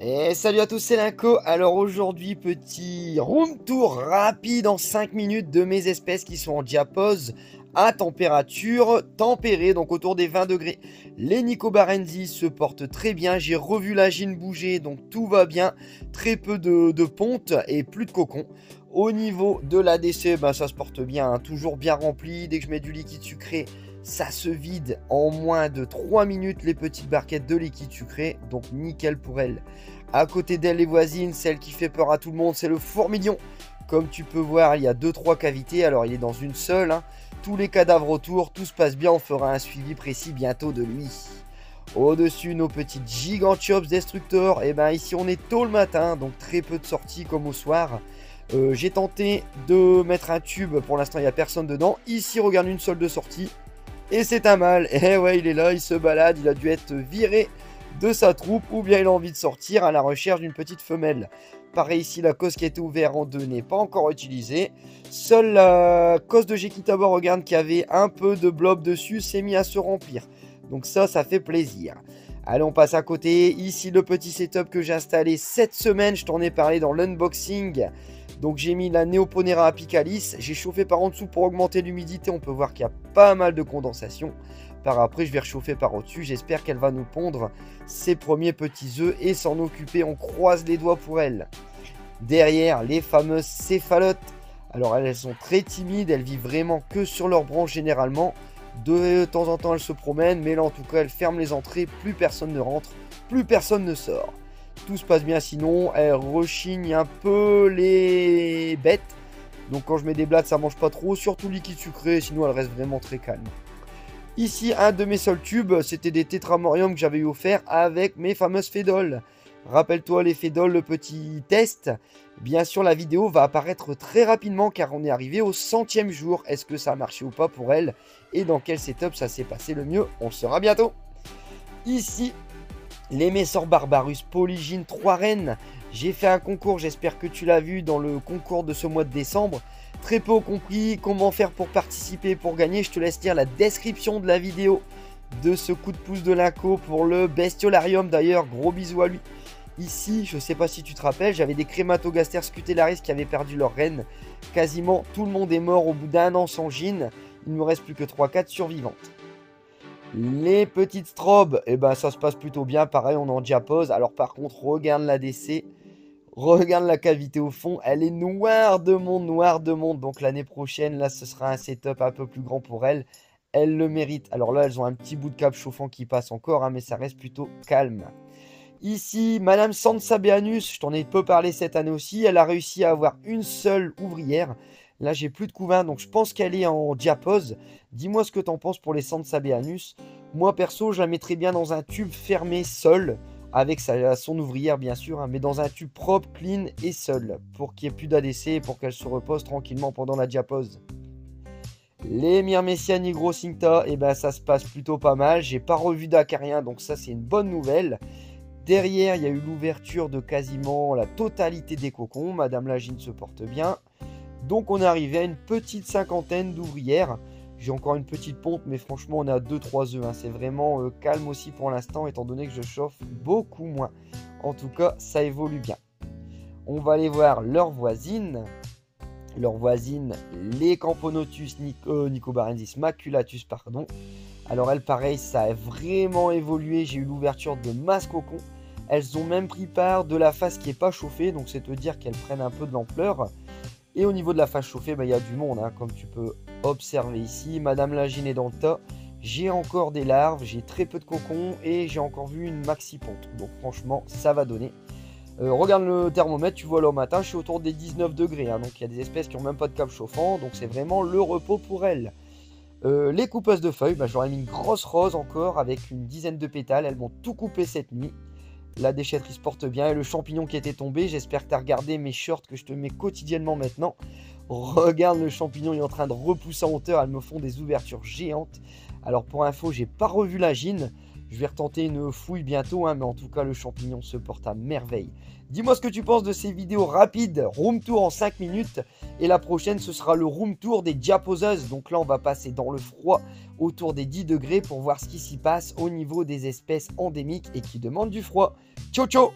Et salut à tous, c'est Linko. Alors aujourd'hui, petit room tour rapide en 5 minutes de mes espèces qui sont en diapause à température tempérée, donc autour des 20 degrés. Les Nicobarensis se portent très bien. J'ai revu la gine bouger, donc tout va bien. Très peu de ponte et plus de cocon. Au niveau de l'ADC, ben, ça se porte bien, hein, toujours bien rempli. Dès que je mets du liquide sucré, ça se vide en moins de 3 minutes les petites barquettes de liquide sucré, donc nickel pour elles. À côté d'elle, les voisines, celle qui fait peur à tout le monde, c'est le fourmilion. Comme tu peux voir, il y a 2-3 cavités, alors il est dans une seule, hein. Tous les cadavres autour, tout se passe bien, on fera un suivi précis bientôt de lui. Au-dessus, nos petites Gigantiops Destructor, et ben ici on est tôt le matin, donc très peu de sorties comme au soir. J'ai tenté de mettre un tube, pour l'instant il n'y a personne dedans. Ici, regarde, une seule de sortie. Et c'est un mâle, et ouais, il est là, il se balade, il a dû être viré de sa troupe, ou bien il a envie de sortir à la recherche d'une petite femelle. Pareil ici, la cosse qui était ouverte en deux n'est pas encore utilisée. Seule la cosse de Gekitaba, regarde, qui avait un peu de blob dessus, s'est mis à se remplir. Donc ça fait plaisir. Allez, on passe à côté. Ici, le petit setup que j'ai installé cette semaine, je t'en ai parlé dans l'unboxing. Donc j'ai mis la Neoponera apicalis, j'ai chauffé par en dessous pour augmenter l'humidité, on peut voir qu'il y a pas mal de condensation. Par après je vais réchauffer par au-dessus, j'espère qu'elle va nous pondre ses premiers petits œufs et s'en occuper, on croise les doigts pour elle. Derrière, les fameuses céphalotes, alors elles sont très timides, elles vivent vraiment que sur leurs branches généralement. De temps en temps elles se promènent, mais là en tout cas elles ferment les entrées, plus personne ne rentre, plus personne ne sort. Tout se passe bien sinon, elle rechigne un peu les bêtes. Donc quand je mets des blattes, ça mange pas trop, surtout liquide sucré, sinon elle reste vraiment très calme. Ici, un de mes seuls tubes, c'était des tétramoriums que j'avais eu offert avec mes fameuses fédoles. Rappelle-toi les fédoles, le petit test. Bien sûr, la vidéo va apparaître très rapidement car on est arrivé au 100e jour. Est-ce que ça a marché ou pas pour elle? Et dans quel setup ça s'est passé le mieux? On le saura bientôt. Ici, les Messor Barbarus Polygyne 3 reines. J'ai fait un concours, j'espère que tu l'as vu dans le concours de ce mois de décembre. Très peu compris comment faire pour participer, pour gagner. Je te laisse lire la description de la vidéo de ce coup de pouce de Linko pour le Bestiolarium. D'ailleurs, gros bisous à lui. Ici, je sais pas si tu te rappelles, j'avais des Crématogasters scutellaris qui avaient perdu leur reine. Quasiment tout le monde est mort au bout d'un an sans gine. Il ne me reste plus que 3-4 survivantes. Les petites strobes, et ben ça se passe plutôt bien, pareil on est en diapause. Alors par contre, regarde l'ADC, regarde la cavité au fond, elle est noire de monde. Donc l'année prochaine, là ce sera un setup un peu plus grand pour elle. Elle le mérite. Alors là, elles ont un petit bout de cap chauffant qui passe encore, hein, mais ça reste plutôt calme. Ici, Madame Sansabeanus, je t'en ai peu parlé cette année aussi, elle a réussi à avoir une seule ouvrière. Là, j'ai plus de couvain, donc je pense qu'elle est en diapause. Dis-moi ce que t'en penses pour les Sansabeanus. Moi, perso, je la mettrais bien dans un tube fermé seul, avec son ouvrière, bien sûr, hein, mais dans un tube propre, clean et seul, pour qu'il n'y ait plus d'ADC et pour qu'elle se repose tranquillement pendant la diapause. Les Myrmecia nigrocincta, eh ben, ça se passe plutôt pas mal. J'ai pas revu d'acarien, donc ça, c'est une bonne nouvelle. Derrière, il y a eu l'ouverture de quasiment la totalité des cocons. Madame Lagine se porte bien. Donc on est arrivé à une petite cinquantaine d'ouvrières. J'ai encore une petite pompe, mais franchement on est à 2-3 œufs. Hein. C'est vraiment calme aussi pour l'instant, étant donné que je chauffe beaucoup moins. En tout cas, ça évolue bien. On va aller voir leurs voisines. Leurs voisines, les Camponotus Nicobarensis maculatus, pardon. Alors elles, pareil, ça a vraiment évolué. J'ai eu l'ouverture de masse cocon. Elles ont même pris part de la face qui n'est pas chauffée, donc c'est te dire qu'elles prennent un peu de l'ampleur. Et au niveau de la face chauffée, il y a du monde, hein, comme tu peux observer ici. Madame Lagine est dans le tas. J'ai encore des larves, j'ai très peu de cocons et j'ai encore vu une maxi ponte. Donc franchement, ça va donner. Regarde le thermomètre, tu vois là au matin, je suis autour des 19 degrés. Hein, donc il y a des espèces qui n'ont même pas de câble chauffant, donc c'est vraiment le repos pour elles. Les coupeuses de feuilles, j'aurais mis une grosse rose encore avec une dizaine de pétales. Elles m'ont tout coupé cette nuit. La déchetterie se porte bien. Et le champignon qui était tombé, j'espère que tu as regardé mes shorts que je te mets quotidiennement maintenant. Regarde, le champignon est en train de repousser en hauteur. Elles me font des ouvertures géantes. Alors pour info, j'ai pas revu la gine. Je vais retenter une fouille bientôt, hein, mais en tout cas, le champignon se porte à merveille. Dis-moi ce que tu penses de ces vidéos rapides, room tour en 5 minutes. Et la prochaine, ce sera le room tour des diaposeuses. Donc là, on va passer dans le froid autour des 10 degrés pour voir ce qui s'y passe au niveau des espèces endémiques et qui demandent du froid. Ciao, ciao!